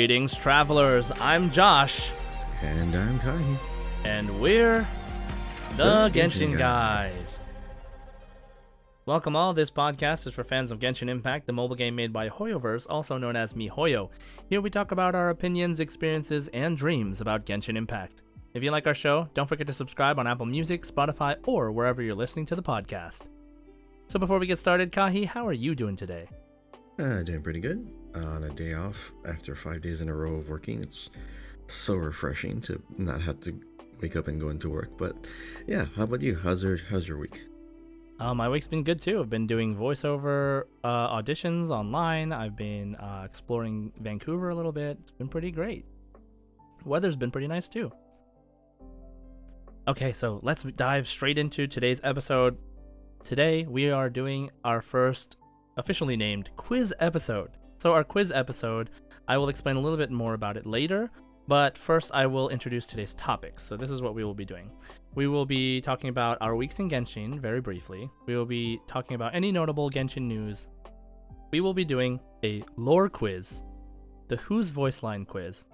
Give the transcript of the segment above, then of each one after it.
Greetings, travelers. I'm Josh. And I'm Kai. And we're the Genshin Genshin Guys. Welcome all. This podcast is for fans of Genshin Impact, the mobile game made by Hoyoverse, also known as miHoYo. Here we talk about our opinions, experiences, and dreams about Genshin Impact. If you like our show, don't forget to subscribe on Apple Music, Spotify, or wherever you're listening to the podcast. So before we get started, Kahi, how are you doing today? Doing pretty good. On a day off after 5 days in a row of working, it's so refreshing to not have to wake up and go into work. But yeah, how about you? How's your week? My week's been good too. I've been doing voiceover auditions online. I've been exploring Vancouver a little bit. It's been pretty great. Weather's been pretty nice too. Okay, so let's dive straight into today's episode. Today we are doing our first officially named quiz episode. So our quiz episode, I will explain a little bit more about it later, but first I will introduce today's topics. So this is what we will be doing. We will be talking about our weeks in Genshin very briefly. We will be talking about any notable Genshin news. We will be doing a lore quiz, the Who's Voice Line quiz,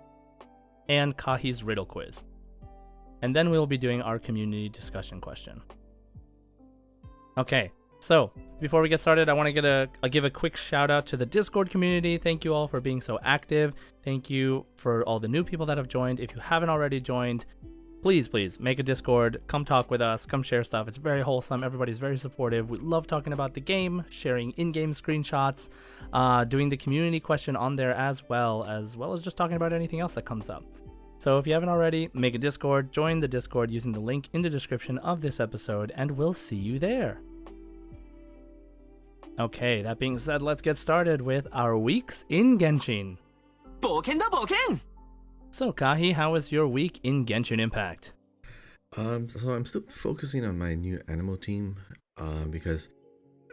and Kahi's riddle quiz. And then we will be doing our community discussion question. Okay. So, before we get started, I want to give a quick shout out to the Discord community. Thank you all for being so active. Thank you for all the new people that have joined. If you haven't already joined, please make a Discord. Come talk with us. Come share stuff. It's very wholesome. Everybody's very supportive. We love talking about the game, sharing in-game screenshots, doing the community question on there as well as just talking about anything else that comes up. So if you haven't already, make a Discord. Join the Discord using the link in the description of this episode, and we'll see you there. Okay, that being said, let's get started with our weeks in Genshin. So, Kahi, how was your week in Genshin Impact? So I'm still focusing on my new Animo team, because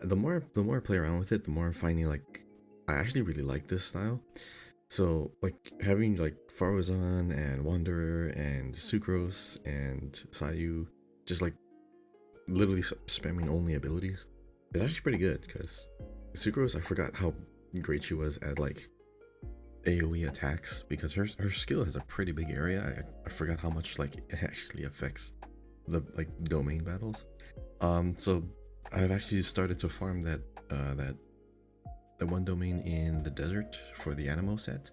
the more I play around with it, the more I'm finding like I actually really like this style. So like having like Faruzan and Wanderer and Sucrose and Sayu just like literally spamming only abilities. It's actually pretty good because Sucrose, I forgot how great she was at like AoE attacks because her skill has a pretty big area. I forgot how much like it actually affects the like domain battles. So I've actually started to farm that one domain in the desert for the Animo set.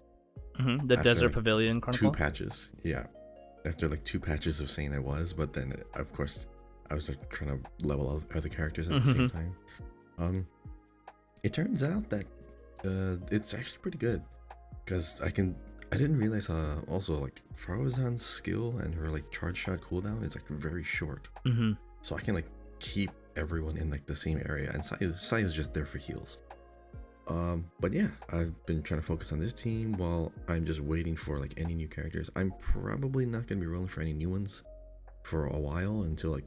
Mm-hmm. The Desert Pavilion Carnival? 2 patches, yeah. After like 2 patches of saying I was, but then of course I was like trying to level out other characters at the same time. It turns out that it's actually pretty good because I didn't realize also like Faruzan's skill and her like charge shot cooldown is like very short. So I can like keep everyone in like the same area, and Sayu's just there for heals. But yeah, I've been trying to focus on this team while I'm just waiting for like any new characters. I'm probably not gonna be rolling for any new ones for a while until like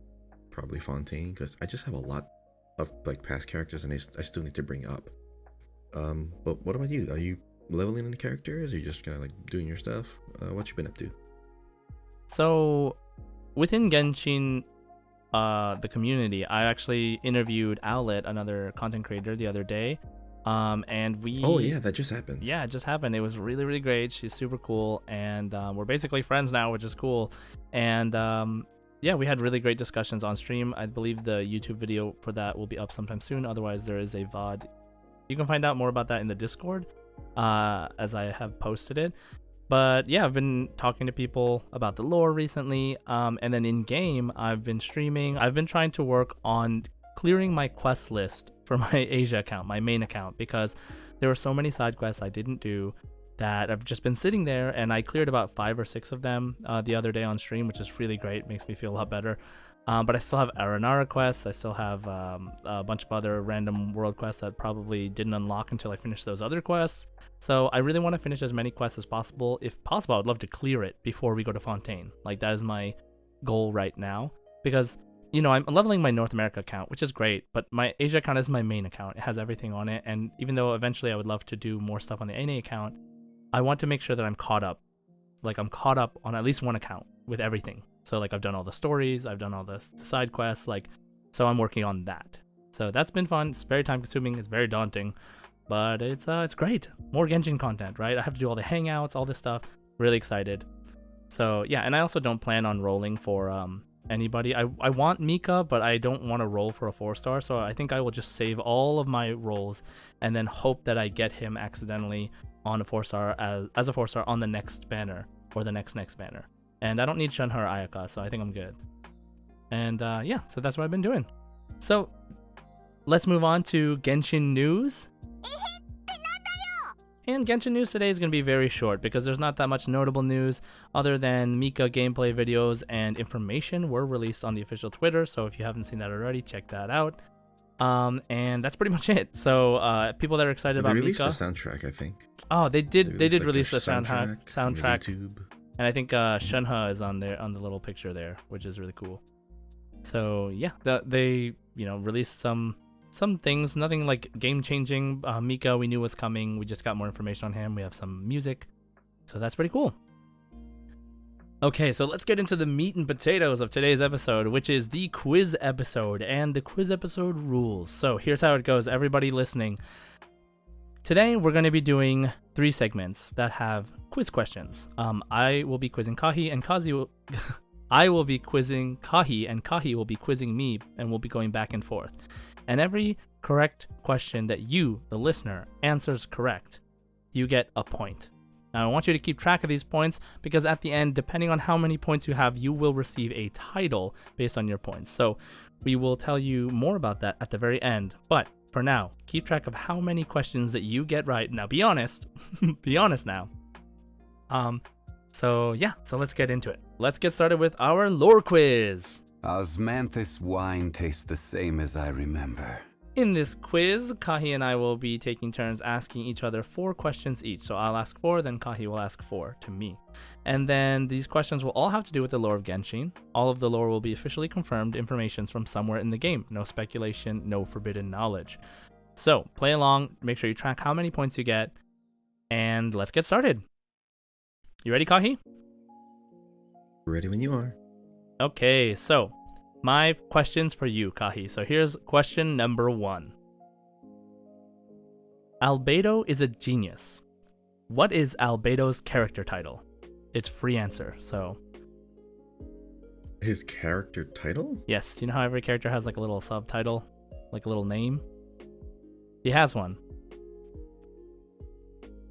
probably Fontaine, because I just have a lot of like past characters and I still need to bring up. But what about you? Are you leveling any characters? Are you just kind of like doing your stuff? What you been up to? So within Genshin, the community, I actually interviewed Owlet, another content creator, the other day. And we... Oh yeah, that just happened. Yeah, it just happened. It was really, really great. She's super cool, and we're basically friends now, which is cool. And yeah, we had really great discussions on stream. I believe the YouTube video for that will be up sometime soon. Otherwise, there is a VOD. You can find out more about that in the Discord, as I have posted it. But yeah, I've been talking to people about the lore recently. And then in game, I've been streaming. I've been trying to work on clearing my quest list for my Asia account, my main account, because there were so many side quests I didn't do that have just been sitting there, and I cleared about 5 or 6 of them the other day on stream, which is really great. Makes me feel a lot better. But I still have Aranara quests. I still have a bunch of other random world quests that probably didn't unlock until I finished those other quests. So I really want to finish as many quests as possible. If possible, I would love to clear it before we go to Fontaine. Like, that is my goal right now, because you know, I'm leveling my North America account, which is great, but my Asia account is my main account. It has everything on it, and even though eventually I would love to do more stuff on the NA account, I want to make sure that I'm caught up. Like, I'm caught up on at least one account with everything. So, like, I've done all the stories, I've done all the side quests, like, so I'm working on that. So that's been fun. It's very time consuming, it's very daunting, but it's great. More Genshin content, right? I have to do all the hangouts, all this stuff. Really excited. So yeah, and I also don't plan on rolling for anybody. I want Mika, but I don't want to roll for a 4-star, so I think I will just save all of my rolls and then hope that I get him accidentally on a 4-star as a 4-star on the next banner or the next banner. And I don't need Shunha or Ayaka, so I think I'm good. And yeah, so that's what I've been doing. So let's move on to Genshin news. And Genshin news today is going to be very short because there's not that much notable news other than Mika gameplay videos and information were released on the official Twitter. So if you haven't seen that already, check that out. And that's pretty much it. So people that are excited about Mika. They released a soundtrack, I think. Oh, they did They release the soundtrack. soundtrack. And I think Shunha is on there on the little picture there, which is really cool. So yeah, they released some things, nothing like game changing. Mika we knew was coming. We just got more information on him. We have some music, so that's pretty cool. Okay, so let's get into the meat and potatoes of today's episode, which is the quiz episode and the quiz episode rules. So here's how it goes, everybody listening. Today we're going to be doing 3 segments that have quiz questions. I will be quizzing Kahi, and I will be quizzing Kahi, and Kahi will be quizzing me, and we'll be going back and forth. And every correct question that you, the listener, answers correct, you get a point. Now I want you to keep track of these points because at the end, depending on how many points you have, you will receive a title based on your points. So we will tell you more about that at the very end. But for now, keep track of how many questions that you get right. Now be honest. Be honest now. So yeah, so let's get into it. Let's get started with our lore quiz. Osmanthus wine tastes the same as I remember. In this quiz, Kahi and I will be taking turns asking each other 4 questions each. So I'll ask 4, then Kahi will ask 4 to me. And then these questions will all have to do with the lore of Genshin. All of the lore will be officially confirmed informations from somewhere in the game. No speculation, no forbidden knowledge. So play along, make sure you track how many points you get, and let's get started. You ready, Kahi? Ready when you are. Okay, so my questions for you, Kahi. So here's question number 1. Albedo is a genius. What is Albedo's character title? It's free answer, so. His character title? Yes, you know how every character has like a little subtitle? Like a little name? He has one.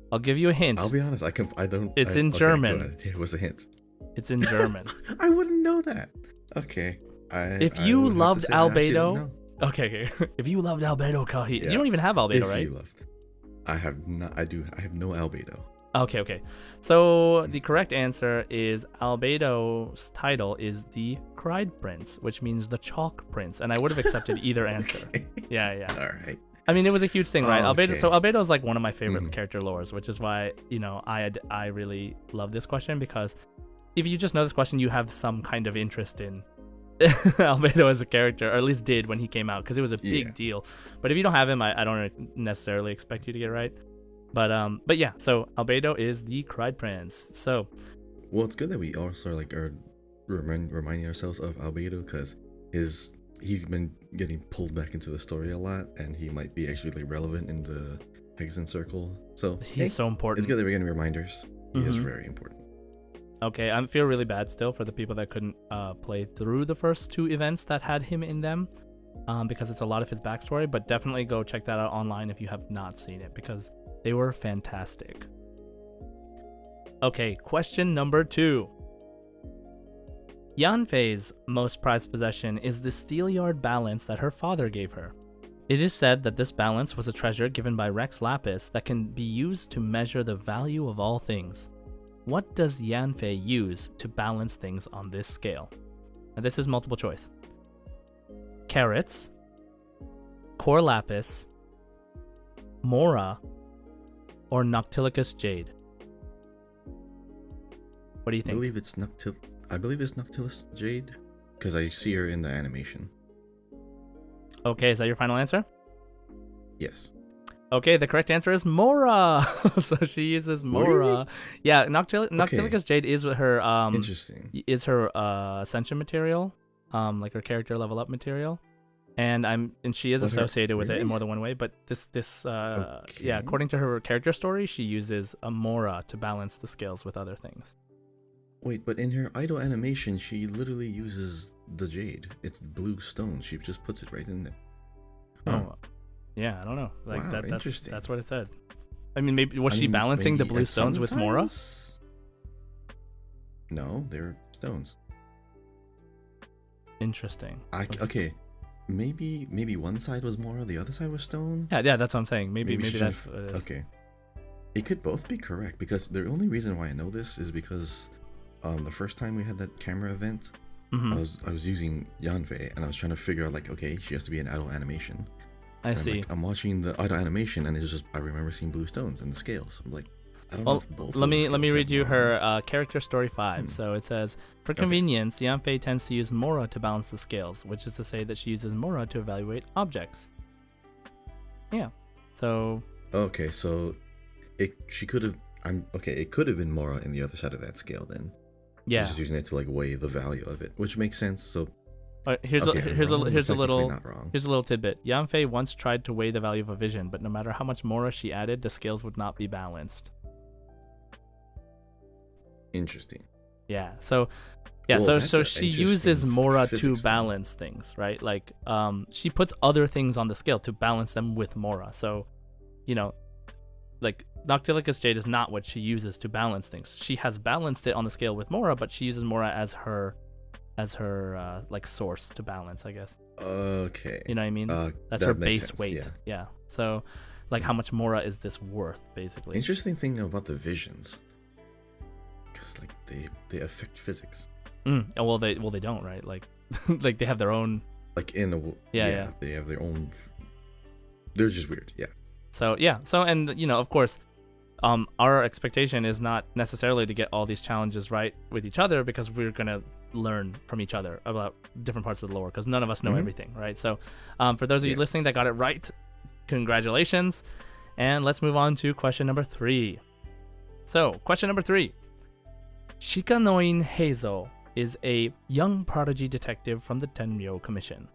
I'll give you a hint. I'll be honest, I don't. It's in German. Go ahead. What's the hint? It's in German. I wouldn't know that. Okay. If you loved Albedo, okay. If you loved Albedo, Kahi, you don't even have Albedo, right? I have not. I do. I have no Albedo. Okay. So the correct answer is Albedo's title is the Cried Prince, which means the Chalk Prince, and I would have accepted either answer. Yeah. All right. I mean, it was a huge thing, right? Okay. So Albedo is like one of my favorite character lores, which is why I really love this question, because if you just know this question, you have some kind of interest in Albedo as a character, or at least did when he came out, because it was a big deal. But if you don't have him, I don't necessarily expect you to get it right. But yeah, so Albedo is the Cried Prince. So, well, it's good that we also are reminding ourselves of Albedo, because he's been getting pulled back into the story a lot, and he might be actually relevant in the Hexen Circle. So he's so important. It's good that we're getting reminders. He is very important. Okay, I feel really bad still for the people that couldn't play through the first 2 events that had him in them, because it's a lot of his backstory, but definitely go check that out online if you have not seen it, because they were fantastic. Okay, question number 2. Yanfei's most prized possession is the Steelyard balance that her father gave her. It is said that this balance was a treasure given by Rex Lapis that can be used to measure the value of all things. What does Yanfei use to balance things on this scale? Now this is multiple choice. Carrots, Core Lapis, Mora, or Noctilicus Jade? What do you think? I believe it's Noctilicus Jade, because I see her in the animation. Okay, is that your final answer? Yes. Okay, the correct answer is Mora. So she uses Mora. Really? Yeah, Noctilicus Jade is her interesting. Is her ascension material, like her character level up material. and she is But her- associated with it in really? more than one way. But this yeah, Okay. according to her character story, she uses a Mora to balance the scales with other things. Wait, but in her idol animation, she literally uses the jade. It's blue stone. She just puts it right in there. Huh. Oh, yeah, I don't know. Like Wow, that's interesting. that's what it said. I mean, maybe was I she mean, balancing the maybe blue at stones with Mora? sometimes- No, they're stones. Interesting. Okay, maybe one side was Mora, the other side was stone. Yeah, that's what I'm saying. Maybe she that's should've- what it is. Okay, it could both be correct because the only reason why I know this is because the first time we had that camera event, Mhm. I was using Yanfei and I was trying to figure out like, okay, she has to be an idle animation. I And see. I'm watching the idle animation and it's just I remember seeing blue stones and the scales. I'm like, I don't know Well, if both. let of the me scales read have you Mora. her character story 5. Hmm. So it says, for Okay. convenience, Yanfei tends to use Mora to balance the scales, which is to say that she uses Mora to evaluate objects. Yeah. So Okay, so she could have. It could have been Mora in the other side of that scale then. yeah. She's just using it to like weigh the value of it, which makes sense. So Here's okay, a I'm here's wrong, a but here's a technically little not wrong. here's a little tidbit. Yanfei once tried to weigh the value of a vision, but no matter how much Mora she added, the scales would not be balanced. Interesting. Yeah. So yeah, Well, so that's a she interesting uses Mora to physics thing. balance things, right? Like she puts other things on the scale to balance them with Mora. So, you know, like Noctilicus Jade is not what she uses to balance things. She has balanced it on the scale with Mora, but she uses Mora as her like source to balance, I guess. Okay. You know what I mean? That's that her makes base sense, weight. yeah. Yeah. So like how much Mora is this worth, basically? Interesting thing about the visions, because like they affect physics. Oh, well they don't, right? Like like they have their own. Like in a Yeah. they have their own. They're just weird. Yeah. So yeah, and you know, of course, our expectation is not necessarily to get all these challenges right with each other, because we're gonna learn from each other about different parts of the lore, because none of us know Mhm. everything, right? So, for those of you Yeah. listening that got it right, congratulations, and let's move on to question number 3. So, question number 3: Shikanoin Heizo is a young prodigy detective from the Tenryo Commission.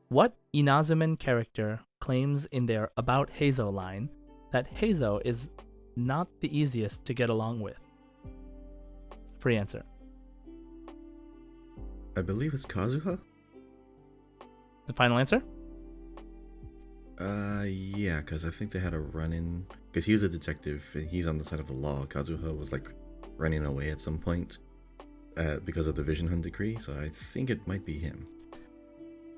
What Inazumen character claims in their About Heizo line that Heizo is not the easiest to get along with? Free answer. I believe it's Kazuha. The final answer? Yeah, because I think they had a run-in. Because he's a detective and he's on the side of the law. Kazuha was like running away at some point because of the Vision Hunt decree. So I think it might be him.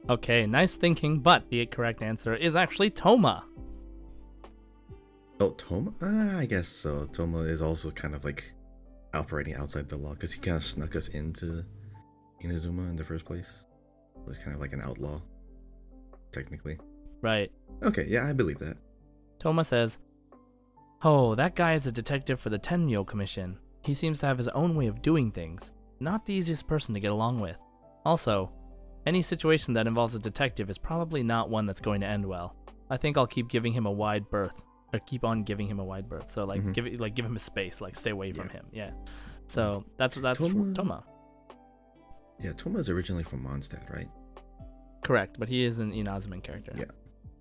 Okay, nice thinking, but the correct answer is actually Toma. Oh, Toma? I guess so. Toma is also kind of like operating outside the law because he kind of snuck us into Inazuma in the first place. He was kind of like an outlaw, technically. Right. Okay, yeah, I believe that. Toma says, "Oh, that guy is a detective for the Tenryo Commission. He seems to have his own way of doing things. Not the easiest person to get along with. Also, any situation that involves a detective is probably not one that's going to end well. I think I'll keep giving him a wide berth, or keep on giving him a wide berth. So like Mhm. give him a space, like stay away from Yeah. him. Yeah. So that's Toma- Toma. Yeah, Toma is originally from Mondstadt, right? Correct, but he is an Inazuman character. Yeah.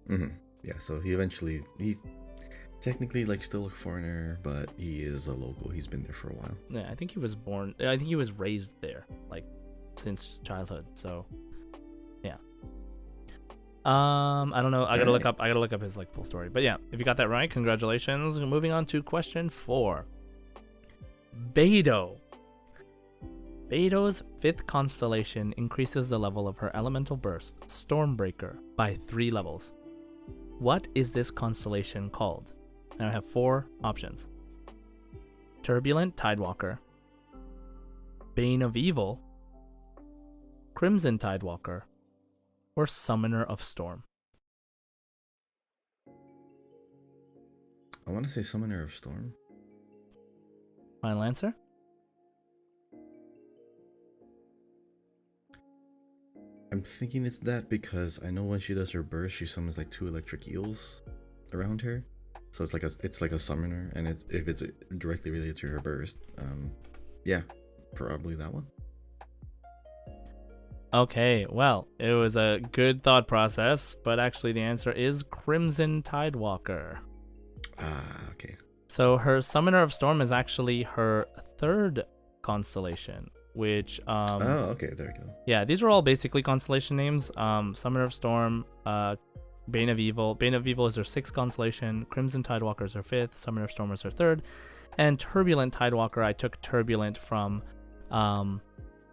Mm-hmm. Yeah, so he's technically like still a foreigner, but he is a local. He's been there for a while. Yeah, I think he was raised there, like since childhood. So yeah. I don't know. I gotta look up his like full story. But yeah, if you got that right, congratulations. Moving on to question 4. Beidou. Beidou's 5th constellation increases the level of her elemental burst, Stormbreaker, by 3 levels. What is this constellation called? And I have 4 options: Turbulent Tidewalker, Bane of Evil, Crimson Tidewalker, or Summoner of Storm. I want to say Summoner of Storm. Final answer? I'm thinking it's that because I know when she does her burst, she summons like 2 electric eels around her. So it's like a summoner, and if it's directly related to her burst, yeah, probably that one. Okay, well, it was a good thought process, but actually the answer is Crimson Tidewalker. Ah, okay. So her Summoner of Storm is actually her third constellation, which Oh, okay. There we go. yeah, these are all basically constellation names. Summoner of Storm, Bane of Evil. Bane of Evil is her sixth constellation. Crimson Tidewalker is her fifth. Summoner of Storm is her third. And Turbulent Tidewalker, I took Turbulent from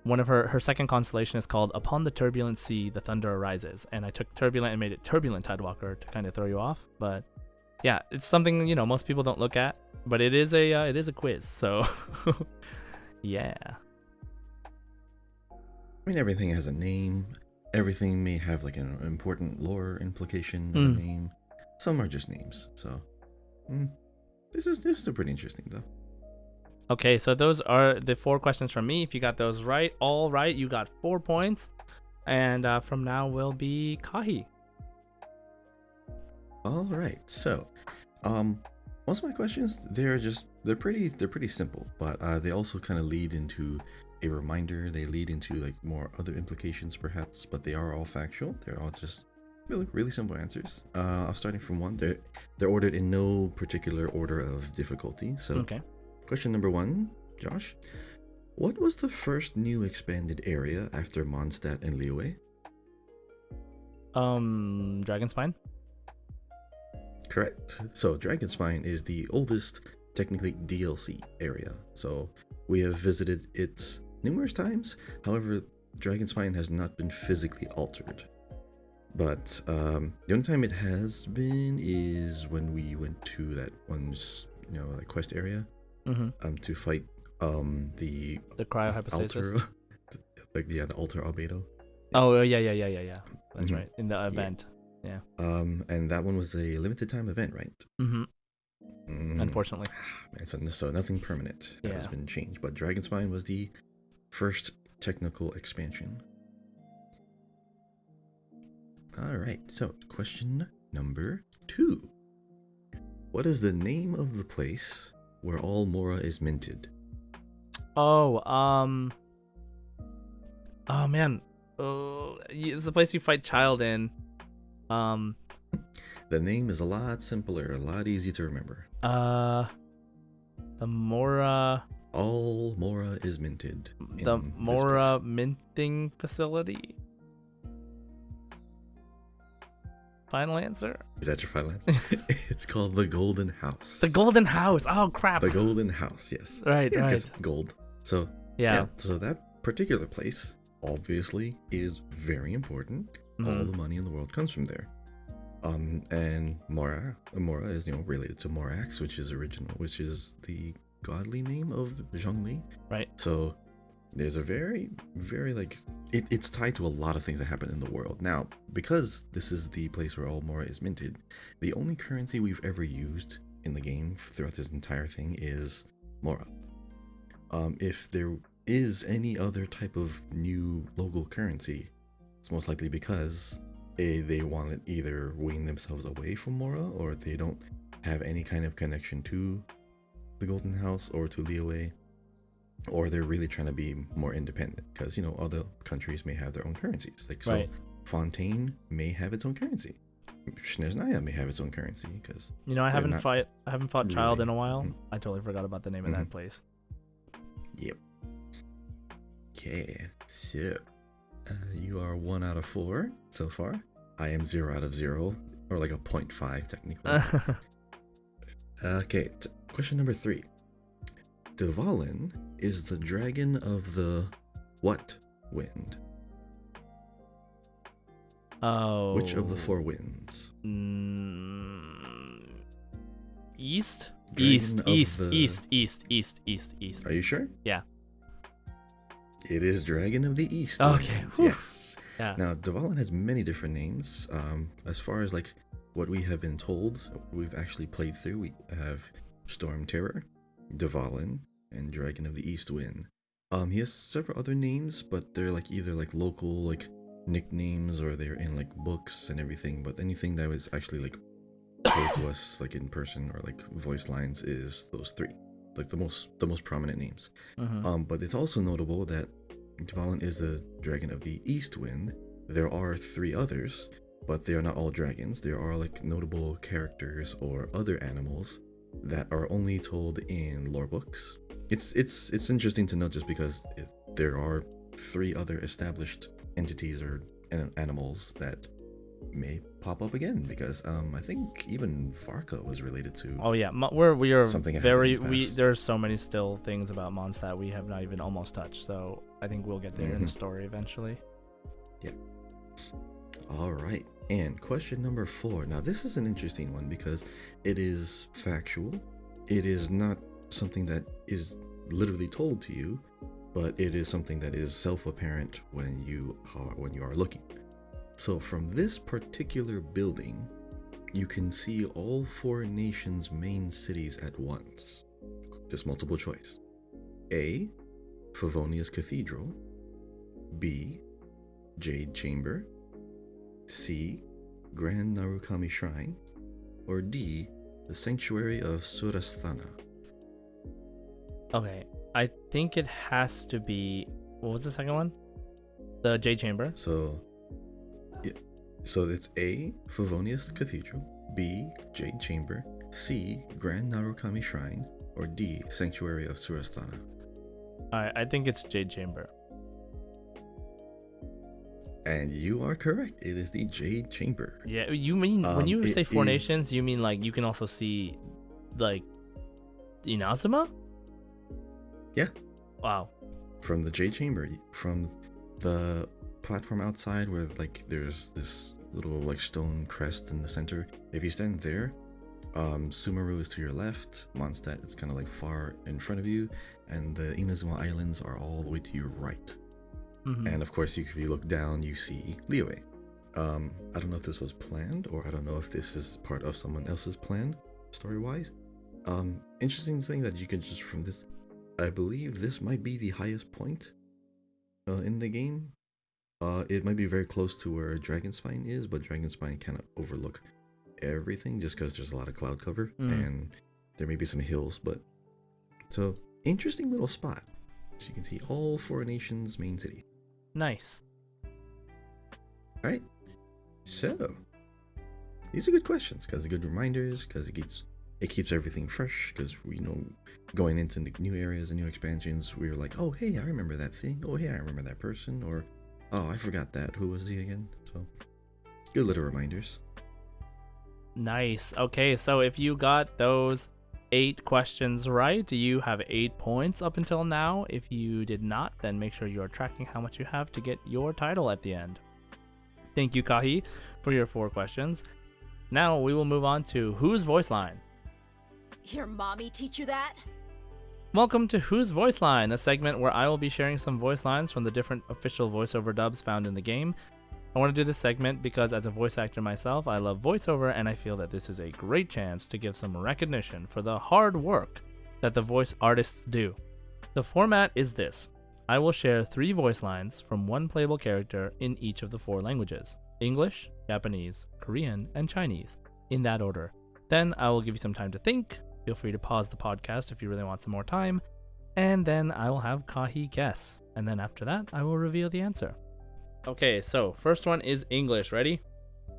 one of her second constellation is called Upon the Turbulent Sea, the Thunder Arises. And I took Turbulent and made it Turbulent Tidewalker to kind of throw you off. But yeah, it's something, you know, most people don't look at, but it is a quiz. So yeah. I mean, everything has a name. Everything may have like an important lore implication in the name. Some are just names. So this is still pretty interesting though. Okay, so those are the 4 questions from me. If you got those right, all right, you got 4 points. And from now will be Kahi. All right. So, most of my questions they're pretty simple, but they also kind of lead into a reminder. They lead into like more other implications perhaps, but they are all factual. They're all just really simple answers. Starting from 1. They're ordered in no particular order of difficulty. So, Okay. Question number 1, Josh. What was the first new expanded area after Mondstadt and Liyue? Dragonspine? Correct. So Dragonspine is the oldest, technically DLC area. So we have visited it numerous times. However, Dragonspine has not been physically altered. But the only time it has been is when we went to that one's, like quest area. To fight the cryohypostasis. altar, the altar albedo. Oh yeah. That's right. In the event. Yeah. And that one was a limited time event, right? Unfortunately. Man, so nothing permanent has been changed. But Dragonspine was the first technical expansion. All right. So question number 2. What is the name of the place where all Mora is minted? Oh man. It's the place you fight Child in. The name is a lot simpler, a lot easier to remember. The Mora. All Mora is minted. The Mora minting facility. Final answer? Is that your final answer? It's called the Golden House. The Golden House. Oh crap. The Golden House, yes. Right. Gold. So yeah. So that particular place obviously is very important. All the money in the world comes from there. And Mora is related to Morax, which is the godly name of Zhongli. Right. So there's a very, very it's tied to a lot of things that happen in the world. Now, because this is the place where all Mora is minted, the only currency we've ever used in the game throughout this entire thing is Mora. If there is any other type of new local currency, it's most likely because they want to either wean themselves away from Mora, or they don't have any kind of connection to the Golden House or to Liyue, or they're really trying to be more independent because other countries may have their own currencies. Right. Fontaine may have its own currency. Snezhnaya may have its own currency because I haven't fought Child in a while. I totally forgot about the name of that place. Yep. Okay, so you are 1 out of 4 so far. I am 0 out of 0, or like a 0.5 technically. Okay, question number 3. Dvalin is the dragon of the what wind? Oh. Which of the 4 winds? East? Dragon East. Are you sure? Yeah. It is Dragon of the East. Okay. Yes. Yeah. Now, Dvalin has many different names. As far as what we have been told, we've actually played through. We have Storm Terror, Dvalin, and Dragon of the East Wind. He has several other names, but they're either local nicknames, or they're in books and everything. But anything that was actually told to us in person or voice lines is those 3, the most prominent names. But it's also notable that Dvalin is the dragon of the East Wind. There are 3 others, but they are not all dragons. There are like notable characters or other animals that are only told in lore books. It's interesting to note just because there are 3 other established entities or animals that may pop up again, because I think even Varka was related to. Oh yeah, we are something very happened in the past. there's so many still things about Mondstadt we have not even almost touched. So I think we'll get there in the story eventually. Yeah. All right. And question number 4. Now this is an interesting one because it is factual. It is not something that is literally told to you, but it is something that is self-apparent when you are looking. So from this particular building, you can see all 4 nations' main cities at once. Just multiple choice. A, Favonius Cathedral. B, Jade Chamber. C, Grand Narukami Shrine. Or D, the Sanctuary of Surasthana. Okay, I think it has to be. What was the second one? The Jade Chamber. So it's A, Favonius Cathedral, B, Jade Chamber, C, Grand Narukami Shrine, or D, Sanctuary of Surasthana. Alright, I think it's Jade Chamber. And you are correct. It is the Jade Chamber. Yeah, you mean when you say 4 is- nations, you mean like you can also see like Inazuma? Yeah. Wow. From the Jade Chamber, from the platform outside where like there's this little like stone crest in the center. If you stand there, Sumeru is to your left, Mondstadt is kind of like far in front of you, and the Inazuma Islands are all the way to your right. And of course, if you look down, you see Liyue. I don't know if this was planned, or I don't know if this is part of someone else's plan, story-wise. Interesting thing that you can just from this, I believe this might be the highest point in the game. It might be very close to where Dragonspine is, but Dragonspine cannot overlook everything just because there's a lot of cloud cover and there may be some hills. But so interesting little spot. So you can see all 4 nations' main city. Nice. All right. So these are good questions because they're good reminders, because it keeps everything fresh, because we know going into new areas and new expansions, we were like, oh hey, I remember that thing. Oh hey, I remember that person. Or oh, I forgot that. Who was he again? So good little reminders. Nice. Okay, so if you got those 8 questions right, you have 8 points up until now. If you did not, then make sure you are tracking how much you have to get your title at the end. Thank you, Kahi, for your 4 questions. Now we will move on to Whose Voice Line. Your mommy teach you that? Welcome to Whose Voice Line, a segment where I will be sharing some voice lines from the different official voiceover dubs found in the game. I want to do this segment because as a voice actor myself, I love voiceover, and I feel that this is a great chance to give some recognition for the hard work that the voice artists do. The format is this. I will share 3 voice lines from one playable character in each of the 4 languages: English, Japanese, Korean, and Chinese, in that order. Then I will give you some time to think. Feel free to pause the podcast if you really want some more time, and then I will have Kahi guess, and then after that, I will reveal the answer. Okay, so first one is English. Ready?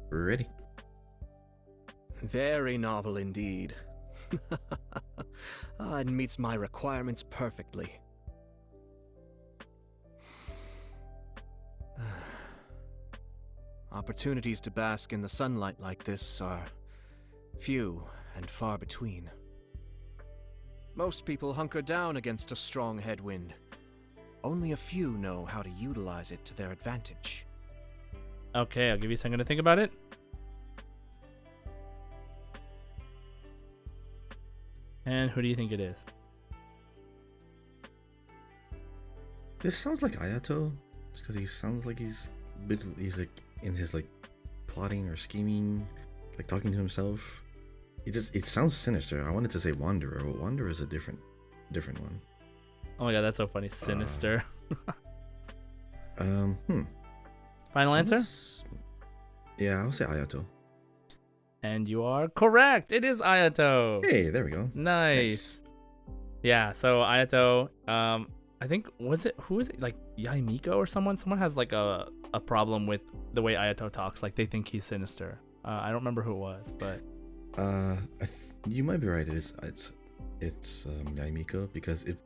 Ready? Very novel indeed. It meets my requirements perfectly. Opportunities to bask in the sunlight like this are few and far between. Most people hunker down against a strong headwind. Only a few know how to utilize it to their advantage. Okay, I'll give you a second to think about it. And who do you think it is? This sounds like Ayato, just because he sounds like he's like in his like plotting or scheming, like talking to himself. It sounds sinister. I wanted to say Wanderer, but Wanderer is a different one. Oh my god, that's so funny. Sinister. Final answer? Yeah, I'll say Ayato. And you are correct. It is Ayato. Hey, there we go. Nice. Yeah, so Ayato, I think who is it like Yaimiko or someone? Someone has like a problem with the way Ayato talks. Like they think he's sinister. I don't remember who it was, but you might be right. It's Yaimiko, because if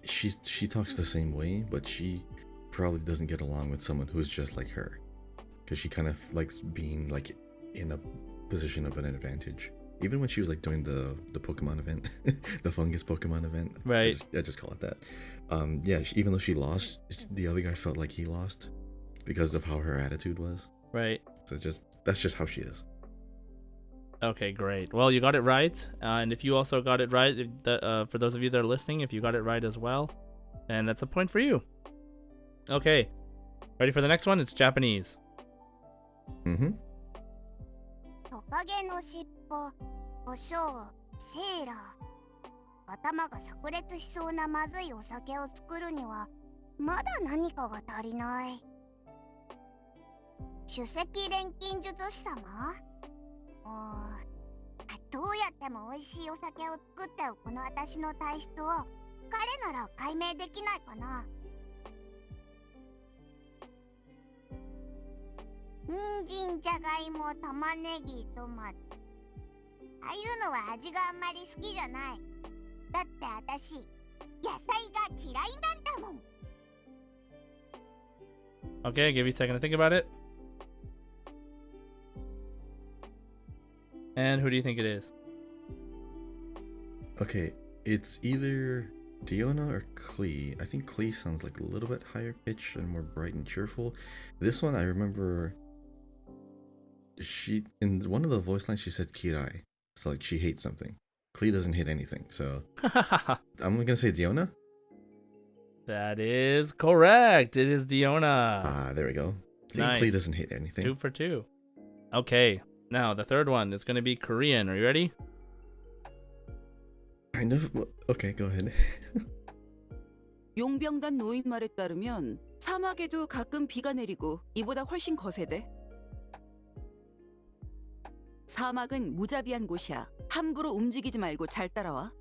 she talks the same way, but she probably doesn't get along with someone who's just like her, because she kind of likes being like in a position of an advantage. Even when she was like doing the Pokemon event, the fungus Pokemon event, right? I just call it that. Yeah, even though she lost, the other guy felt like he lost because of how her attitude was. Right. So that's just how she is. Okay, great. Well, you got it right, and if you also got it right, for those of you that are listening, if you got it right as well, and that's a point for you. Okay, ready for the next one? It's Japanese. Mm-hmm. トカゲの尻尾、胡椒、セーラー。頭が炸裂しそうなまずいお酒を作るにはまだ何かが足りない。首席錬金術師様？どうやっても美味しいお酒を作っておくこの私の体質を彼なら解明できないかな。人参、じゃがいも、玉ねぎ、トマト。ああいうのは味があんまり好きじゃない。だって私、野菜が嫌いなんだもん。Okay, give you a second to think about it. And who do you think it is? Okay, it's either Diona or Klee. I think Klee sounds like a little bit higher pitched and more bright and cheerful. This one, I remember she, in one of the voice lines, she said Kirai. So like she hates something. Klee doesn't hate anything, so I'm gonna say Diona. That is correct. It is Diona. Ah, there we go. See, Nice. Klee doesn't hate anything. 2 for 2. Okay, now the third one is going to be Korean. Are you ready? Kind of. Okay, go ahead. 용병단 노인 말에 따르면 사막에도 가끔 비가 내리고 이보다 훨씬 거세대. 사막은 무자비한 곳이야. 함부로 움직이지 말고 잘 따라와.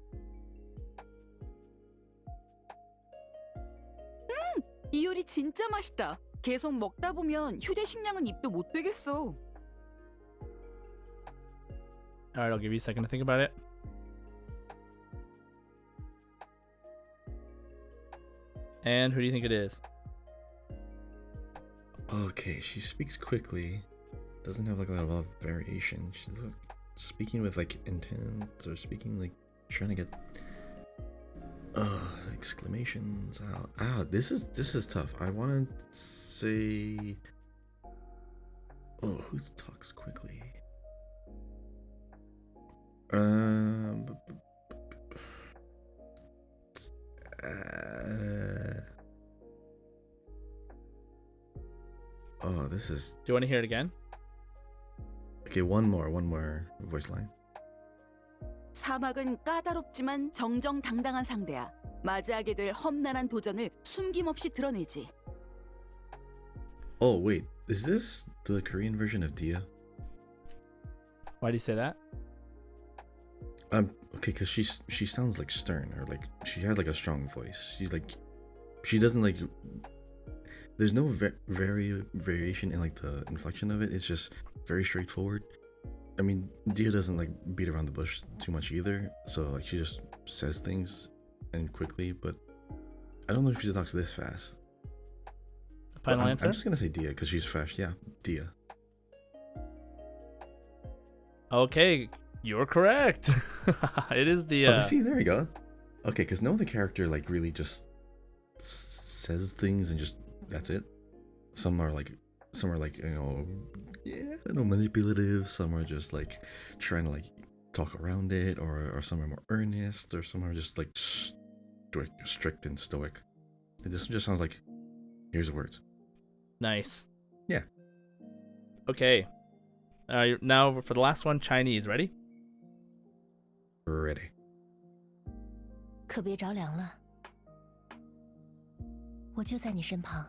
이 요리 진짜 맛있다. 계속 먹다 보면 휴대식량은 입도 못 대겠어. Alright, I'll give you a second to think about it. And who do you think it is? Okay, she speaks quickly. Doesn't have like a lot of variation. She's like speaking with like intent, or speaking like trying to get exclamations out. This is tough. I want to say, who talks quickly? This is. Do you want to hear it again? Okay, one more voice line. 사막은 까다롭지만 정정당당한 상대야. 맞이하게 될 험난한 도전을 숨김없이 드러내지. Oh wait, is this the Korean version of Dia? Why do you say that? Okay, because she sounds like stern, or like she had like a strong voice. She doesn't like. There's no variation in like the inflection of it. It's just very straightforward. I mean, Dia doesn't like beat around the bush too much either. So like she just says things and quickly, but I don't know if she talks this fast. Final answer? I'm just gonna say Dia because she's fast. Yeah, Dia. Okay, you're correct. It is Dia. Oh, see, there we go. Okay, because no other character like really just says things and just that's it. Some are like I don't know, manipulative. Some are just like trying to like talk around it, or some are more earnest, or some are just like strict and stoic. This just sounds like, here's the words. Nice. Yeah. Okay. Now for the last one, Chinese. Ready? Ready. 可别着凉了，我就在你身旁。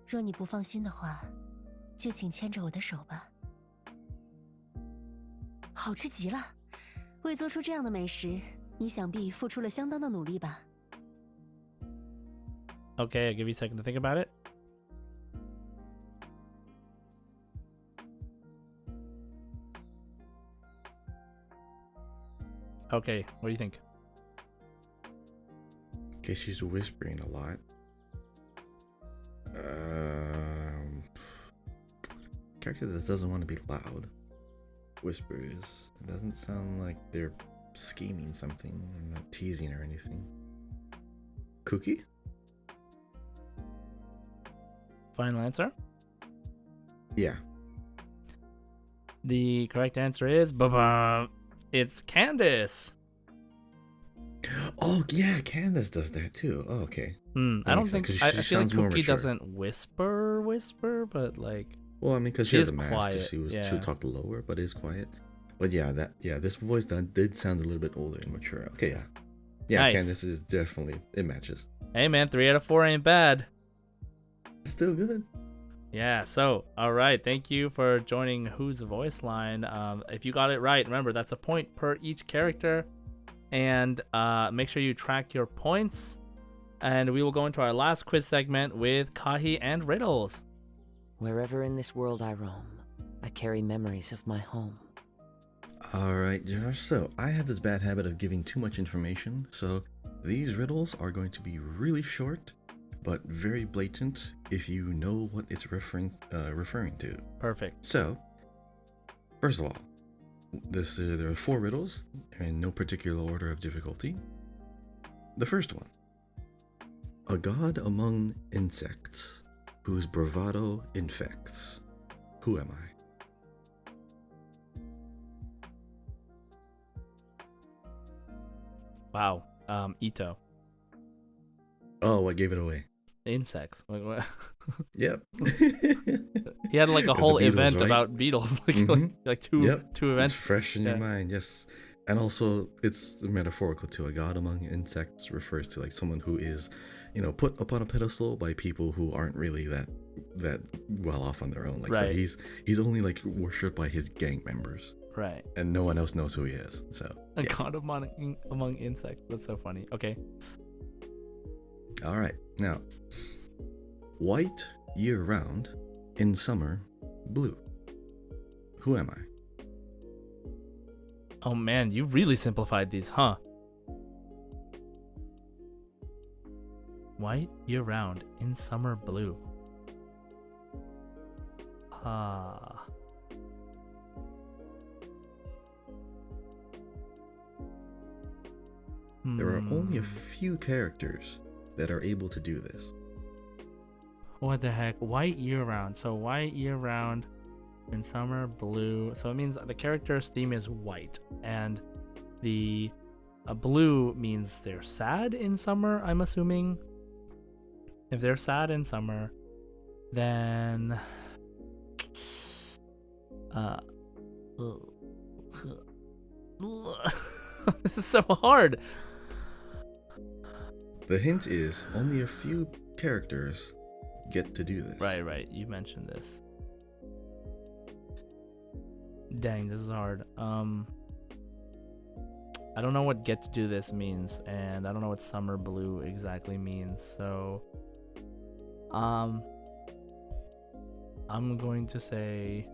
若你不放心的话，就请牵着我的手吧。好吃极了，为做出这样的美食，你想必付出了相当的努力吧？ Okay, I'll give you a second to think about it. Okay, what do you think? Okay, she's whispering a lot. Character that doesn't want to be loud. Whispers. It doesn't sound like they're scheming something. They're not teasing or anything. Cookie? Final answer? Yeah. The correct answer is ba-bum. It's Candace. Oh yeah, Candace does that too. Oh, okay. I That don't makes sense, think 'cause I she feel like sounds more Cookie mature. doesn't whisper, but like Well, I mean, because she she has is a mask, quiet, she yeah. would talk lower, but is quiet. But yeah, this voice did sound a little bit older and mature. Okay, yeah, Nice. Candace is definitely, it matches. Hey man, 3 out of 4 ain't bad. Still good. Yeah, so all right, thank you for joining Who's Voice Line. If you got it right, remember that's a point per each character, and make sure you track your points. And we will go into our last quiz segment with Kahi and Riddles. Wherever in this world I roam, I carry memories of my home. All right, Josh. So I have this bad habit of giving too much information. So these riddles are going to be really short, but very blatant if you know what it's referring to. Perfect. So, first of all, there are 4 riddles in no particular order of difficulty. The first one. A god among insects whose bravado infects. Who am I? Wow. Ito. Oh, I gave it away. Insects. Like what? Yep. He had like a The whole Beatles, event right? about beetles, like Mhm. like two Yep. two events. It's fresh in Yeah. your mind, yes. And also, it's metaphorical too. A god among insects refers to like someone who is, put upon a pedestal by people who aren't really that well off on their own. Like, so Right. he's only like worshipped by his gang members, Right. and no one else knows who he is. So A yeah. god among insects. That's so funny. Okay. All right, now, white year round, in summer, blue. Who am I? Oh man, you really simplified these, huh? White year round, in summer blue. Ah. There are only a Hmm. few characters that are able to do this. What the heck? White year round. So white year round, in summer blue. So it means the character's theme is white, and the blue means they're sad in summer. I'm assuming. If they're sad in summer, then this is so hard. The hint is only a few characters get to do this. Right. You mentioned this. Dang, this is hard. I don't know what get to do this means, and I don't know what summer blue exactly means. So, I'm going to say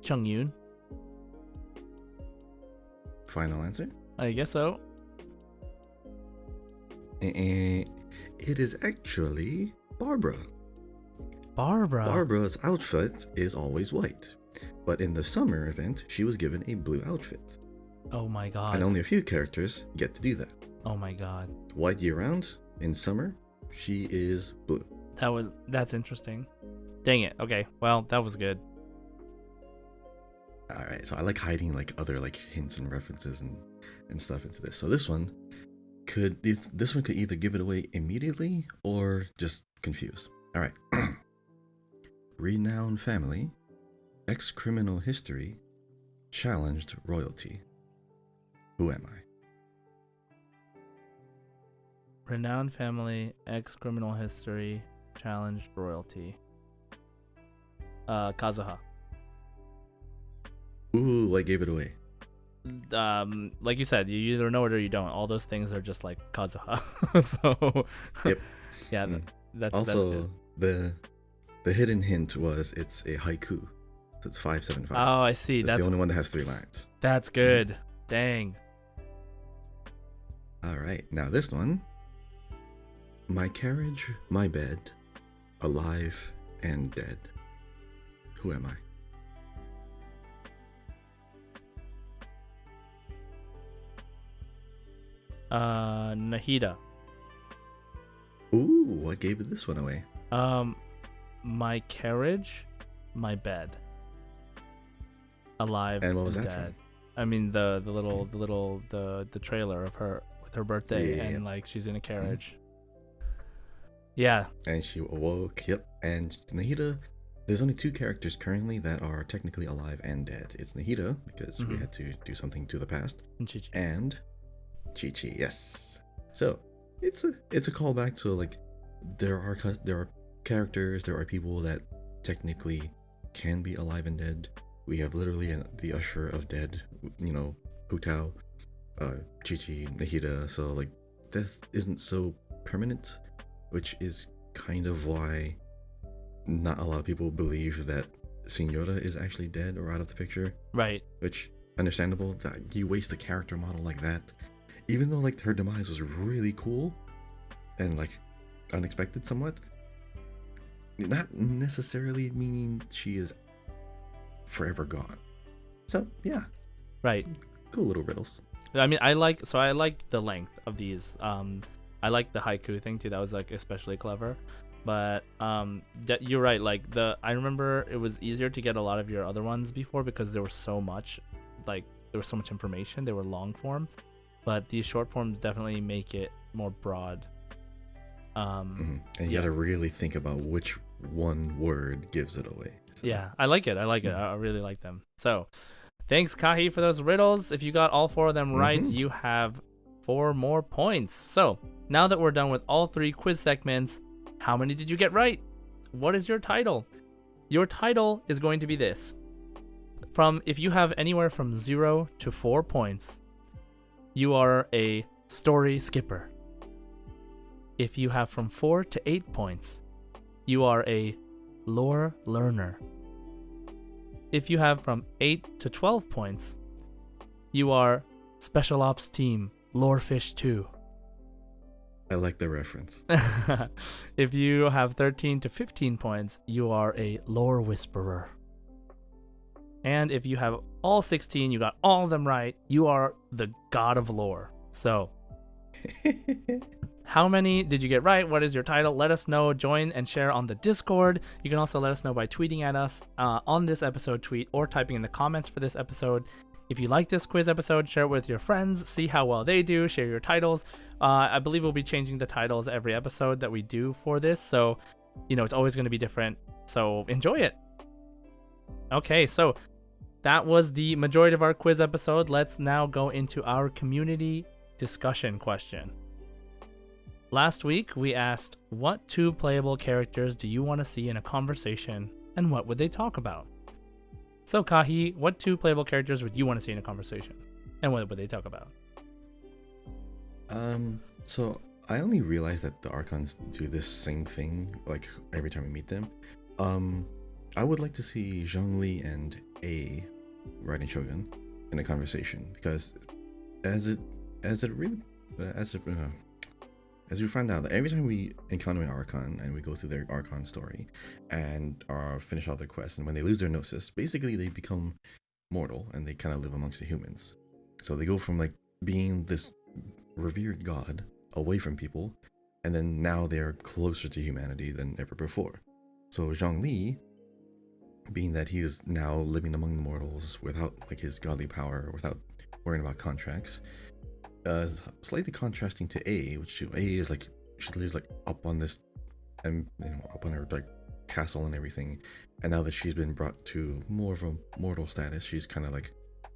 Chung Yoon. Final answer? I guess so. It is actually Barbara. Barbara. Barbara's outfit is always white, but in the summer event, she was given a blue outfit. Oh my god. And only a few characters get to do that. Oh my god. White year round, in summer, she is blue. That's interesting. Dang it. Okay. Well, that was good. All right, so I like hiding like other like hints and references and stuff into this. So this one could either give it away immediately or just confuse. All right. Renowned family, ex-criminal history, challenged royalty. Who am I? Renowned family, ex-criminal history, challenged royalty. Kazuha. Ooh, I gave it away. like you said, you either know it or you don't. All those things are just like Kazuha. So Yep. yeah, that's Also, good. the hidden hint was it's a haiku, so it's 575. Oh, I see. That's the only one that has 3 lines. That's good. Dang. All right, now this one. My carriage, my bed, alive and dead. Who am I? Nahida. Ooh, what gave this one away? My carriage, my bed, alive And what was that dead. from? I mean the trailer of her with her birthday, Yeah. and like she's in a carriage. Yeah. And she awoke. Yep. And Nahida, there's only 2 characters currently that are technically alive and dead. It's Nahida because we had to do something to the past, And Chi-Chi. and Chi-Chi. Yes. So it's a callback to like there are characters, there are people that technically can be alive and dead. We have literally the Usher of Dead, Hu Tao, Chi-Chi, Nahida. So like death isn't so permanent, which is kind of why not a lot of people believe that Signora is actually dead or out of the picture. Right. Which, understandable, that you waste a character model like that. Even though like her demise was really cool and like unexpected somewhat, not necessarily meaning she is forever gone. So yeah. Right. Cool little riddles. I mean, I like the length of these. I like the haiku thing too. That was like especially clever. But you're right. Like I remember it was easier to get a lot of your other ones before because there was so much, like there was so much information. They were long form, but these short forms definitely make it more broad. And you gotta really think about which one word gives it away. So. Yeah, I like it. I really like them. So, thanks Kahi for those riddles. If you got all 4 of them right, you have 4 more points. So, now that we're done with all 3 quiz segments, how many did you get right? What is your title? Your title is going to be this. If you have anywhere from 0 to 4 points, you are a story skipper. If you have from 4 to 8 points, you are a lore learner. If you have from 8 to 12 points, you are Special Ops Team Lorefish 2. I like the reference. If you have 13 to 15 points, you are a lore whisperer. And if you have all 16, you got all of them right, you are the god of lore. So, how many did you get right? What is your title? Let us know. Join and share on the Discord. You can also let us know by tweeting at us on this episode tweet or typing in the comments for this episode. If you like this quiz episode, share it with your friends. See how well they do. Share your titles. I believe we'll be changing the titles every episode that we do for this. So, it's always going to be different. So enjoy it. Okay, so that was the majority of our quiz episode. Let's now go into our community discussion question. Last week, we asked, what 2 playable characters do you want to see in a conversation, and what would they talk about? So, Kahi, what 2 playable characters would you want to see in a conversation, and what would they talk about? So I only realized that the Archons do this same thing, like, every time we meet them. I would like to see Zhongli and A riding Shogun in a conversation, because as we find out that every time we encounter an Archon and we go through their Archon story and finish out their quest, and when they lose their Gnosis, basically they become mortal and they kind of live amongst the humans. So they go from like being this revered god away from people, and then now they're closer to humanity than ever before. So Zhongli, being that he is now living among the mortals without like his godly power, without worrying about contracts, slightly contrasting to A, which A is like she lives like up on this, and up on her like castle and everything, and now that she's been brought to more of a mortal status, she's kind of like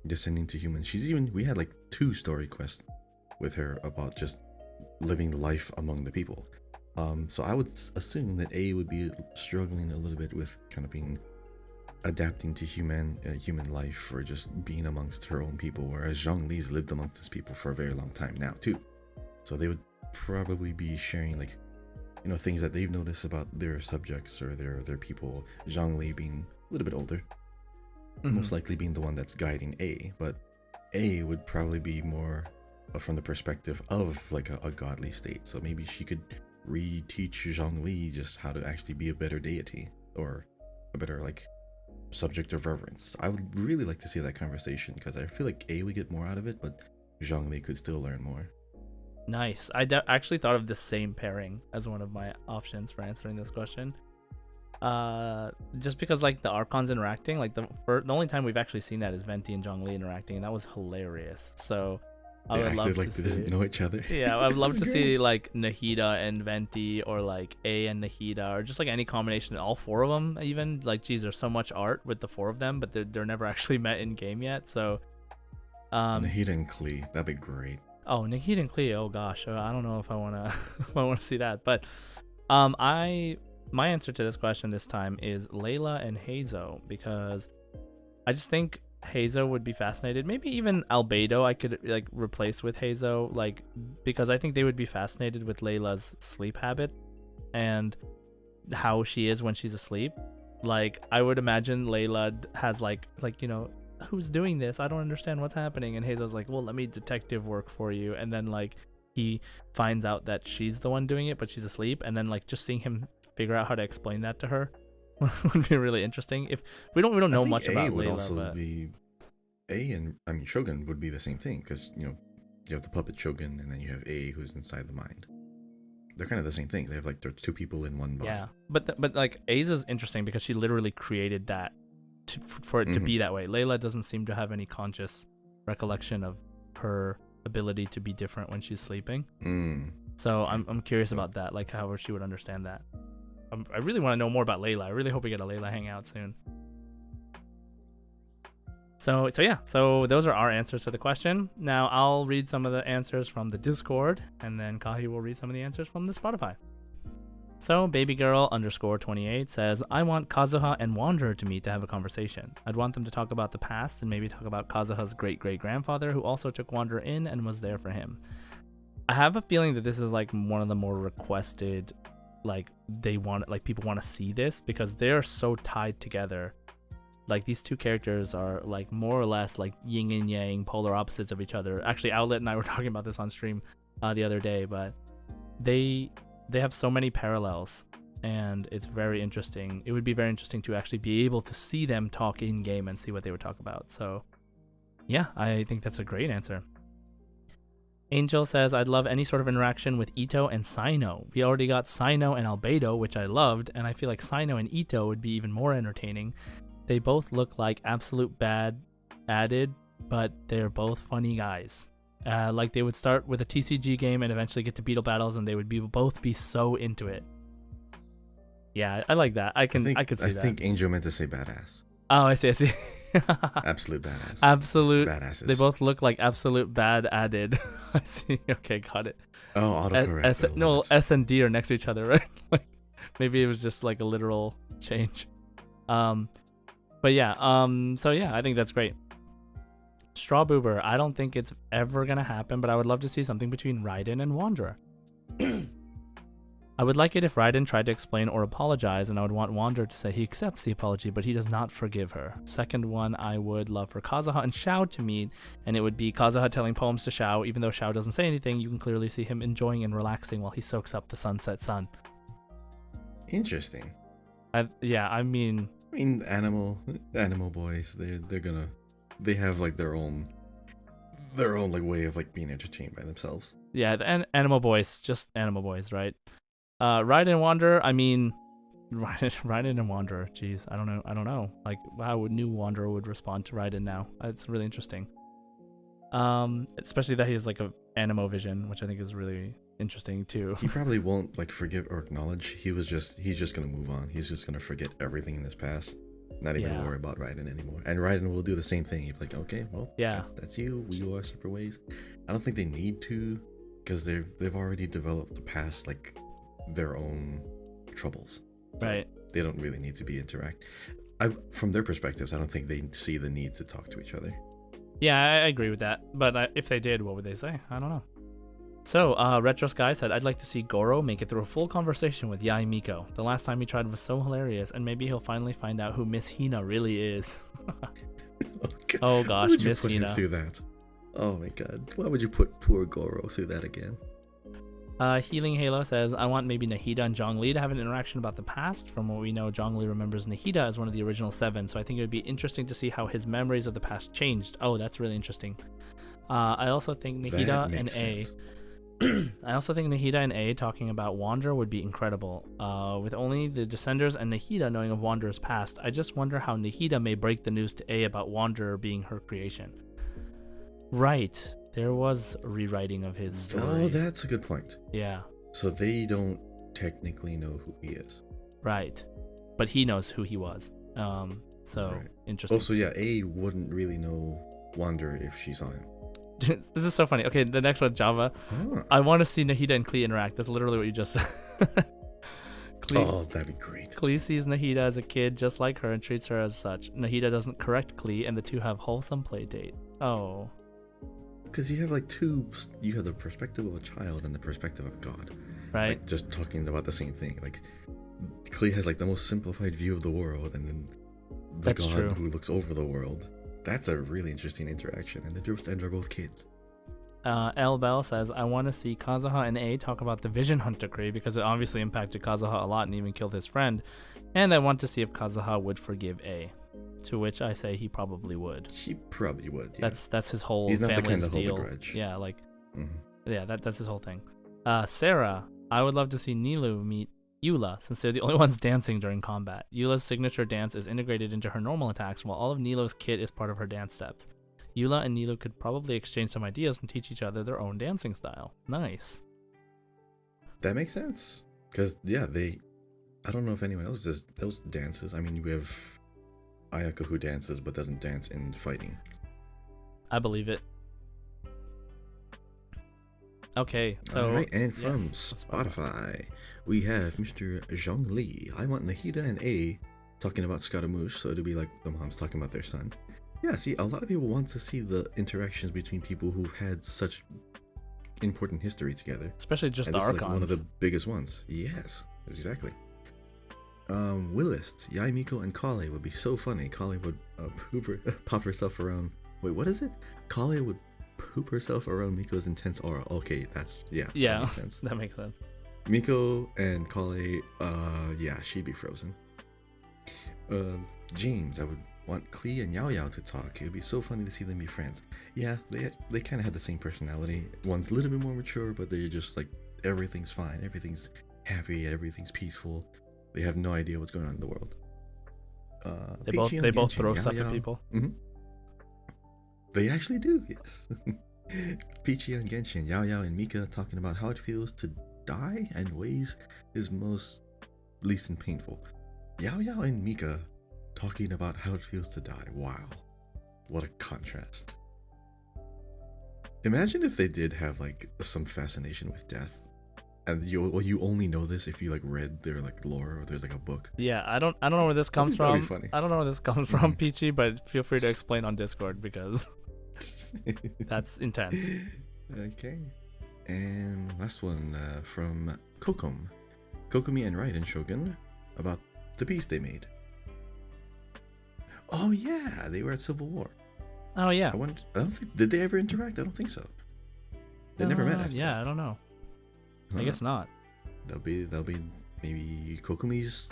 descending to humans. We had like 2 story quests with her about just living life among the people. So I would assume that A would be struggling a little bit with kind of being adapting to human life or just being amongst her own people, whereas Zhongli's lived amongst his people for a very long time now too. So they would probably be sharing like, you know, things that they've noticed about their subjects or their people. Zhongli being a little bit older, most likely being the one that's guiding A, but A would probably be more from the perspective of like a godly state. So maybe she could re-teach Zhongli just how to actually be a better deity or a better like subject of reverence. I would really like to see that conversation because I feel like A would get more out of it, but Zhongli could still learn more. Nice. I actually thought of the same pairing as one of my options for answering this question. Just because like the Archons interacting, like the only time we've actually seen that is Venti and Zhongli interacting, and that was hilarious. So I would love like to they see. didn't know each other. Yeah, I would love to see like Nahida and Venti, or like A and Nahida, or just like any combination, all four of them even. Like, geez, there's so much art with the four of them, but they're never actually met in game yet. So Nahida and Klee, that'd be great. Oh, Nahida and Klee, oh gosh, I don't know if I wanna if I wanna see that. But my answer to this question this time is Layla and Hazo, because I just think Hazo would be fascinated. Maybe even Albedo I could like replace with Hazo, like, because I think they would be fascinated with Layla's sleep habit and how she is when she's asleep. Like, I would imagine Layla has like you know, who's doing this? I don't understand what's happening. And Hazo's like, well, let me detective work for you. And then like he finds out that she's the one doing it, but she's asleep. And then like just seeing him figure out how to explain that to her would be really interesting. If we don't know much about would Layla, also but be A, and I mean Shogun would be the same thing, because you know you have the puppet Shogun and then you have A who's inside the mind. They're kind of the same thing. They have like they're two people in one body. yeah, but like A's is interesting because she literally created that for it to be that way. Layla doesn't seem to have any conscious recollection of her ability to be different when she's sleeping. So I'm curious about that, like how she would understand that. I really want to know more about Layla. I really hope we get a Layla hangout soon. So yeah, so those are our answers to the question. Now I'll read some of the answers from the Discord, and then Kahi will read some of the answers from the Spotify. So babygirl_28 says, I want Kazuha and Wanderer to meet to have a conversation. I'd want them to talk about the past and maybe talk about Kazuha's great-great-grandfather who also took Wanderer in and was there for him. I have a feeling that this is like one of the more requested, like people want to see this because they're so tied together. Like these two characters are like more or less like yin and yang, polar opposites of each other. Actually, Outlet and I were talking about this on stream the other day, but they have so many parallels, and it's very interesting. It would be very interesting to actually be able to see them talk in game and see what they would talk about. So yeah, I think that's a great answer. Angel says, I'd love any sort of interaction with Ito and Sino. We already got Sino and Albedo, which I loved, and I feel like Sino and Ito would be even more entertaining. They both look like absolute bad added, but they're both funny guys. Like they would start with a TCG game and eventually get to beetle battles, and they would both be so into it. Yeah, I like that. I could see that. I think Angel meant to say badass. Oh, I see. Absolute badass. Absolute badasses. They both look like absolute bad added. I see. Okay, got it. Oh, autocorrect. No, S and D are next to each other, right? Like maybe it was just like a literal change. But yeah. So yeah, I think that's great. Strawboober, I don't think it's ever gonna happen, but I would love to see something between Raiden and Wanderer. I would like it if Raiden tried to explain or apologize, and I would want Wanderer to say he accepts the apology, but he does not forgive her. Second one, I would love for Kazuha and Xiao to meet, and it would be Kazuha telling poems to Xiao. Even though Xiao doesn't say anything, you can clearly see him enjoying and relaxing while he soaks up the sunset sun. Interesting. I mean, animal boys, they have like their own like way of like being entertained by themselves. Yeah, the animal boys, just animal boys, right? Raiden and Wanderer, I mean, Raiden and Wanderer, jeez, I don't know. Like, how would new Wanderer would respond to Raiden now? It's really interesting. Especially that he has like a animo vision, which I think is really interesting too. He probably won't like forgive or acknowledge. He's just gonna move on. He's just gonna forget everything in his past. Not even worry about Raiden anymore. And Raiden will do the same thing. He's like, okay, well, yeah, that's you. We go our separate ways. I don't think they need to, because they've already developed past like their own troubles. Right. They don't really need to be interact. From their perspectives, I don't think they see the need to talk to each other. Yeah, I agree with that. But if they did, what would they say? I don't know. So, Retro Sky said, I'd like to see Goro make it through a full conversation with Yae Miko. The last time he tried was so hilarious, and maybe he'll finally find out who Miss Hina really is. Oh gosh, Why would you Miss put her Hina. through that? Oh my god. Why would you put poor Goro through that again? Healing Halo says, I want maybe Nahida and Zhongli to have an interaction about the past. From what we know, Zhongli remembers Nahida as one of the original 7, so I think it would be interesting to see how his memories of the past changed. Oh, that's really interesting. I also think Nahida and A... I also think Nahida and A talking about Wander would be incredible. With only the Descenders and Nahida knowing of Wanderer's past, I just wonder how Nahida may break the news to A about Wanderer being her creation. Right. There was a rewriting of his story. Oh, that's a good point. Yeah. So they don't technically know who he is. Right. But he knows who he was. So, Right. interesting. Also, yeah, A wouldn't really know Wander if she saw him. This is so funny. Okay, the next one, Java. Huh. I want to see Nahida and Klee interact. That's literally what you just said. Oh, that'd be great. Klee sees Nahida as a kid just like her and treats her as such. Nahida doesn't correct Klee, and the two have wholesome play date. Oh. Because you have like two, you have the perspective of a child and the perspective of God. Right. Like just talking about the same thing. Like Klee has like the most simplified view of the world, and then the That's God true. who looks over the world. That's a really interesting interaction, and they're both kids. L Bell says, I want to see Kazuha and A talk about the Vision Hunt decree because it obviously impacted Kazuha a lot and even killed his friend. And I want to see if Kazuha would forgive A. To which I say he probably would. He probably would. Yeah. That's his whole He's not the family's kind to hold a deal. grudge. Yeah, like Mhm. yeah, that's his whole thing. Sarah, I would love to see Nilu meet Eula, since they're the only ones dancing during combat. Eula's signature dance is integrated into her normal attacks, while all of Nilu's kit is part of her dance steps. Eula and Nilu could probably exchange some ideas and teach each other their own dancing style. Nice. That makes sense. Because, yeah, I don't know if anyone else does those dances. I mean, we have Ayaka who dances but doesn't dance in fighting. I believe it. Okay, so... Alright, and from yes, Spotify, we have Mr. Zhong Li. I want Nahida and A talking about Scaramouche, so it'll be like the moms talking about their son. Yeah, see, a lot of people want to see the interactions between people who've had such important history together. Especially just And the this is like one of Archons. the biggest ones. Yes, exactly. Willist, Yae Miko, and Kale would be so funny. Kale would pop herself around. Wait, what is it? Kale would poop herself around Miko's intense aura. Okay, that's that Yeah, makes sense. that makes sense. Miko and Kale, yeah, she'd be frozen. James, I would want Klee and Yao Yao to talk. It would be so funny to see them be friends. Yeah, they kind of had the same personality. One's a little bit more mature, but they're just like, everything's fine, everything's happy, everything's peaceful. They have no idea what's going on in the world. They Peachy both and Genshin, throw Yao stuff Yao. at people. Mhm. They actually do, yes. Peachy and Genshin, Yao Yao and Mika talking about how it feels to die and ways is most least and painful. Yao Yao and Mika talking about how it feels to die. Wow. What a contrast. Imagine if they did have like some fascination with death. And you only know this if you like read their like lore or there's like a book. Yeah, I don't know where this comes That'd be from. funny. I don't know where this comes from, Peachy, but feel free to explain on Discord because that's intense. Okay. And last one from Kokom. Kokomi and Raiden Shogun about the piece they made. Oh yeah, they were at Civil War. Oh yeah. I don't think, did they ever interact? I don't think so. They never met after Yeah, that. I don't know. I Huh. guess not. That'll be maybe Kokomi's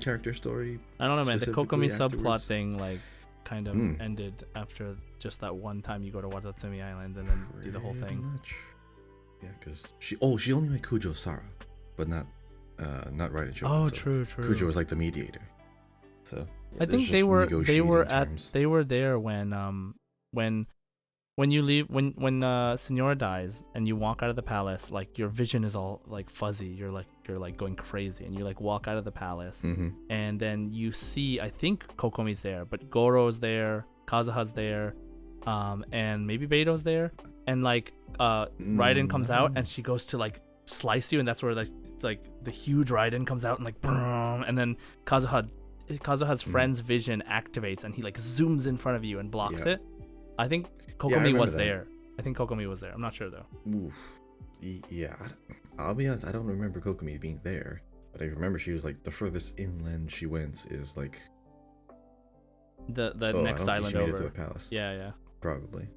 character story. I don't know, man. The specifically Kokomi subplot afterwards. thing like kind of ended after just that one time you go to Watatsumi Island and then do the whole Pretty thing. much. Yeah, because she only met Kujo Sara, but not Raiden Shogun. Oh, so true. Kujo was like the mediator. So yeah, I there's think just they were negotiating terms. they were there when you leave when Senora dies and you walk out of the palace, like your vision is all like fuzzy. You're like going crazy and you like walk out of the palace and then you see, I think Kokomi's there, but Goro's there, Kazuha's there, and maybe Beto's there, and like Raiden comes out and she goes to like slice you, and that's where like the huge Raiden comes out and like boom, and then Kazuha's friend's vision activates and he like zooms in front of you and blocks it. I think Kokomi was there. I think Kokomi was there. I'm not sure though. Oof. Yeah, I'll be honest, I don't remember Kokomi being there, but I remember she was like the furthest inland she went is like the next I don't think island she made over. it to the palace. Yeah. Probably.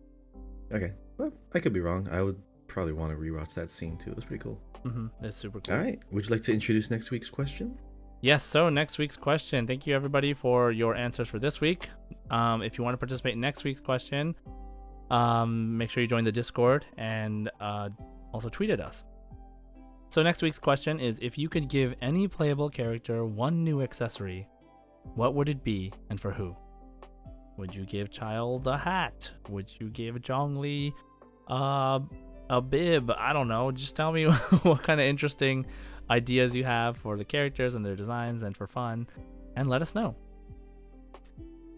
Okay, well, I could be wrong. I would probably want to rewatch that scene too. It was pretty cool. It's super cool. All right, would you like to introduce next week's question? Yes, so next week's question. Thank you everybody for your answers for this week. If you want to participate in next week's question, make sure you join the Discord and also tweet at us. So next week's question is, if you could give any playable character one new accessory, what would it be and for who? Would you give Child a hat? Would you give Zhongli a bib? I don't know. Just tell me what kind of interesting ideas you have for the characters and their designs and for fun, and let us know.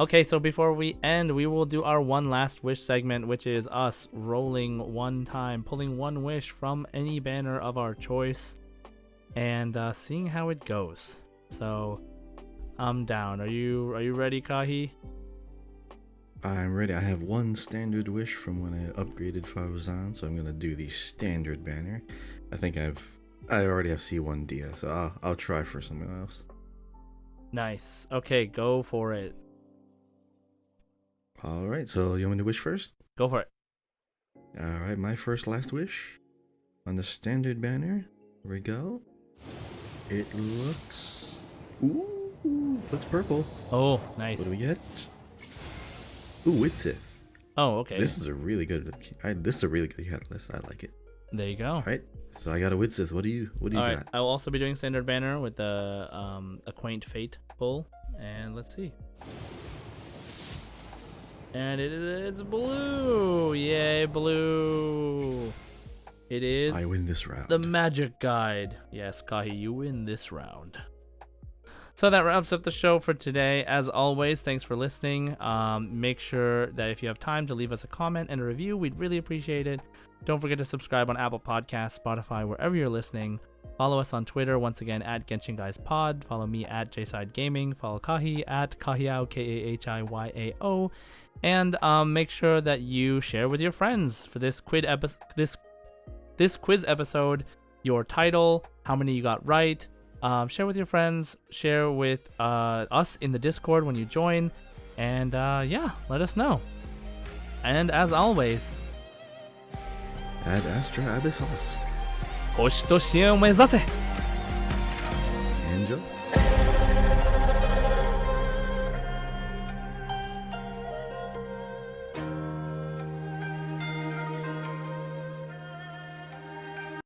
Okay, so before we end, we will do our one last wish segment, which is us rolling one time, pulling one wish from any banner of our choice, and seeing how it goes. So, I'm down. Are you ready, Kahi? I'm ready. I have one standard wish from when I upgraded Faruzan, so I'm gonna do the standard banner. I think I already have C1 Dia, so I'll try for something else. Nice. Okay, go for it. All right, so you want me to wish first? Go for it. All right, my last wish on the standard banner. Here we go. It looks looks purple. Oh, nice. What do we get? Ooh, it's Sith. Oh, okay. This is a really good. This is a really good catalyst. I like it. There you go. All right, so I got a Widsith. What do you All got? right, I will also be doing standard banner with the Acquaint Fate pull, and let's see. And it's blue. Yay, blue. It is. I win this round. The Magic Guide. Yes, Kahi, you win this round. So that wraps up the show for today. As always, thanks for listening. Make sure that if you have time to leave us a comment and a review, we'd really appreciate it. Don't forget to subscribe on Apple Podcasts, Spotify, wherever you're listening. Follow us on Twitter, once again, at Genshin Guys Pod. Follow me at JSide Gaming. Follow Kahi at Kahiao, KahiyaO. And make sure that you share with your friends for this quiz episode your title, how many you got right. Share with your friends, share with us in the Discord when you join, and yeah, let us know. And as always, Ad Astra Abyssosque. 星と支援を目指せ。 Enjoy.